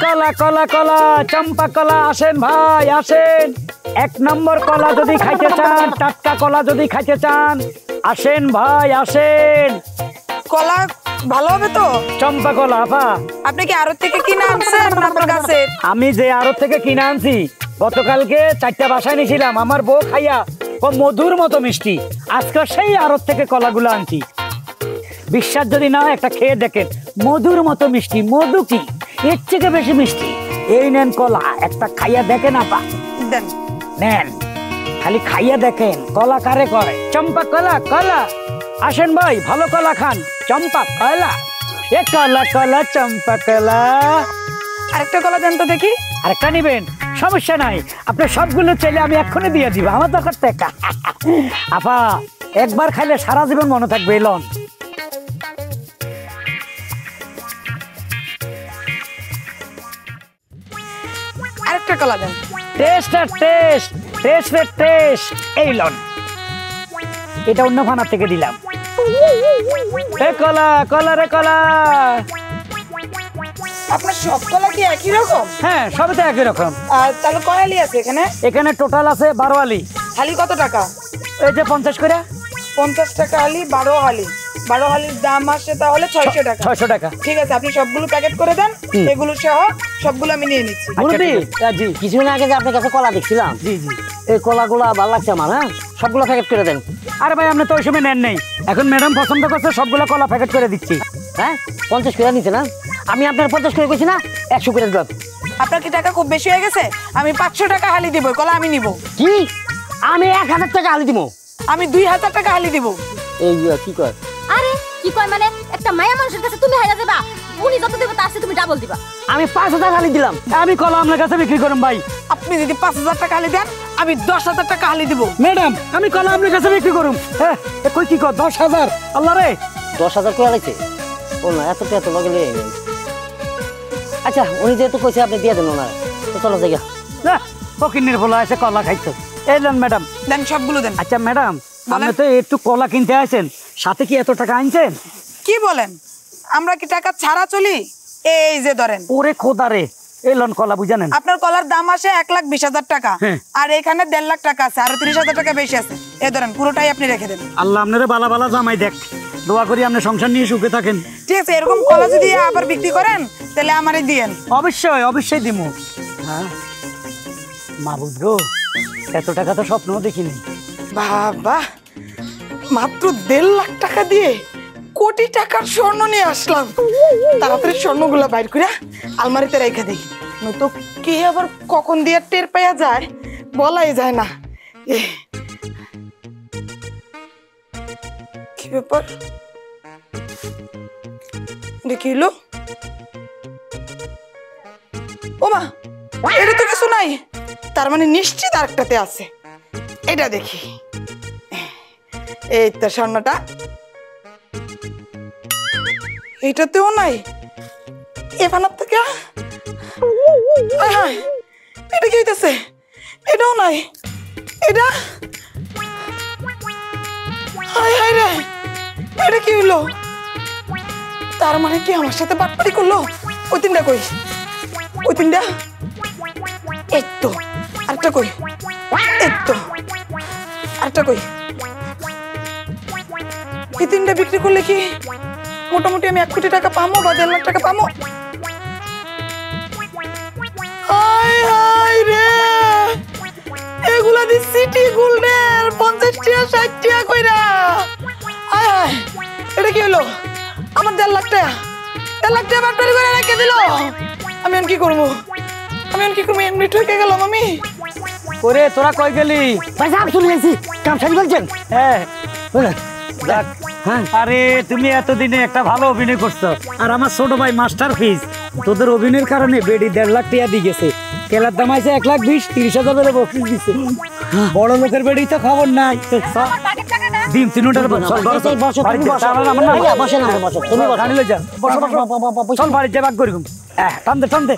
কলা কলা কলা চম্পা কলা আসেন ভাই আসেন। এক নম্বর কলা যদি খাইতে চান, টাটকা কলা যদি খাইতে চান, আসেন ভাই আসেন। কলা ভালো হবে তো? চম্পা কলা আপা। আপনি কি আড়ত থেকে কিনে আনছেন আপনার কাছে? আমি যে আড়ত থেকে কিনে আনছি, গতকালকে 4টা বাসায় নিয়েছিলাম, আমার বউ খাইয়া ও মধুর মতো মিষ্টি। আজকে সেই আড়ত থেকে কলাগুলো আনছি। বিশ্বাস যদি না একটা খেয়ে দেখেন, মধুর মতো মিষ্টি। মধু কি এর থেকে বেশি মিষ্টি? এই নেন কলা, একটা খাইয়া দেখেন আপা। দেন নেন, খালি খাইয়া দেখেন কলা কারে করে। চম্পা কলা কলা আসেন ভাই, ভালো কলা খান। চম্পা কলা, এ কলা কলা চম্পা কলা। আরেকটা কলা দেন তো দেখি। আরেকটা নিবেন? সমস্যা নাই, আপনার সবগুলো চাইলে আমি এক্ষুনি দিয়ে দিব, আমার দরকার টাকা। আপা একবার খাইলে সারা জীবন মনে থাকবে। লন আরেকটা কলা দেন। টেস্ট আর টেস্ট, টেস্ট এর টেস্ট। এই লন, এটা অন্য ফানার থেকে দিলাম। এ কলা কলা রে কলা। আপনার সব কলা কি একই রকম? হ্যাঁ, সবই তো একই রকম। আর তাহলে কয় আলি আছে এখানে? এখানে টোটাল আছে 12 আলি। হালি কত টাকা? এই যে 50 করে। 50 টাকা হালি, 12 হালি। 12 হালির দাম আসে তাহলে 600 টাকা। 600 টাকা। ঠিক আছে, আপনি সবগুলো প্যাকেট করে দেন। এগুলো সহ সবগুলো আমি নিয়ে নিচ্ছি। মুরব্বি, জি কিছুদিন আগে যে আপনার কাছে কলা দেখছিলাম, জি জি, এই কলাগুলা ভালো লাগছে আমার। হ্যাঁ, সবগুলো প্যাকেট করে দেন। আরে ভাই আপনি তো ওই সময় নেন নেই, এখন ম্যাডাম পছন্দ করছে, সবগুলো কলা প্যাকেট করে দিচ্ছি। হ্যাঁ, 50 করে নিচ্ছে না? আমি আপনার 50 করে কইছি না, 100 করে দিলাম। আপনার কি টাকা খুব বেশি হয়ে গেছে? আমি 500 টাকা হালি দিব, কলা আমি নিব। কি? আমি 1000 টাকা আলি দিব? আমি 2000 টাকা হালি দিব। এই কি কয়? আরে কি কয় মানে? একটা মায়া মানুষের কাছে তুমি হাইরা যাবা, উনি যত দেবে তার চেয়ে তুমি ডাবল দিবা। আমি 5000 আলি দিলাম। আমি কলা আপনার কাছে বিক্রি করুন ভাই। আপনি যদি 5000 টাকা হালি দেন, আমি 10000 টাকা হালি দিব। ম্যাডাম আমি কলা আপনার কাছে বিক্রি করুন। হ্যাঁ, কই কি কর 10,000? আল্লাহ রে, 10000 করে আলাইছে? ও না, এত টাকা তো লগে লই। আচ্ছা, উনি যেহেতু কইছে আপনি দিয়ে দেন ওনার, তো চলো যাই। না ফকিনের বলা আছে কলা খাইছো। এই লন ম্যাডাম। দেন সবগুলো দেন। আচ্ছা ম্যাডাম, আপনি তো একটু কলা কিনতে আসেন, সাথে কি এত টাকা আনছেন? কি বলেন? আমরা কি টাকা ছাড়া চলি? এই যে ধরেন। ওরে খোদা রে, এই লন কলা বুঝানেন। আপনার কলার দাম আসে 1,20,000 টাকা, আর এখানে 1.5 লাখ টাকা আছে, আর 30,000 টাকা বেশি আছে। এই ধরেন, পুরোটাই আপনি রেখে দেন। আল্লাহ আপনারে বালা বালা জামাই দেখ, দোয়া করি আপনি সংসার নিয়ে সুখে থাকেন। ঠিক আছে, এরকম কলা যদি আবার বিক্রি করেন তাহলে আমারই দিয়েন। অবশ্যই অবশ্যই দিমু। হ্যাঁ মাবুদ গো, এত টাকা তো স্বপ্নও দেখিনি। বাবা, মাত্র 1.5 লাখ টাকা দিয়ে কোটি টাকার স্বর্ণ নিয়ে আসলাম। তাড়াতাড়ি স্বর্ণগুলো বাইর করে আলমারিতে রেখে দিই, নয়তো কে আবার কখন দিয়ে টের পাইয়া যায় বলাই যায় না। কি ব্যাপার? দেখিলো ও মা, এটা তো কিছু নাই, তার মানে নিশ্চিত আরেকটাতে আছে। এটা দেখি, এই তো স্বর্ণটা, এটাতেও নাই। এখানের থেকে এটা কি হইতেছে? এটাও নাই। এটা হায় হায় রে, এটা কি হইলো? তার মানে কি আমার সাথে বাটপারি করলো? ওই তিনটা কই? ওই তিনটা এই তো। আরেকটা কই? এই তো। আরেকটা কই? এই তিনটা বিক্রি করলে কি মোটামুটি আমি 1 কোটি টাকা পাবো বা 1.5 লাখ টাকা পাবো? হায় হায় রে, এগুলা দি সিটি গোল্ডের 50 টাকা 60 টাকা কইরা। হায় হায়, এটা কি হলো? আমার 1.5 লাখ টাকা, 1.5 লাখ টাকা বাটপারি করে রেখে দিল। আমি এখন কি করবো? আমি এখন কি করবো? এমনি ঠকে গেলাম আমি। ওরে তোরা কই গেলি? ভাই সাহেব চলে গেছি, কাম সারি বলছেন? হ্যাঁ বলেন। যাক। হ্যাঁ, আরে তুমি এতদিনে একটা ভালো অভিনয় করছো, আর আমার ছোট ভাই মাস্টার ফিজ তোদের অভিনয়ের কারণে বেডি 1.5 লাখ টাকা দিয়ে গেছে। কেলার দাম আছে 1,20,000, 30,000 করে বকশিস দিছে। বড় লোকের বেডি তো খবর নাই। ডিম তিনটার চল বাড়িতে বাগ করি। টান দে টান দে।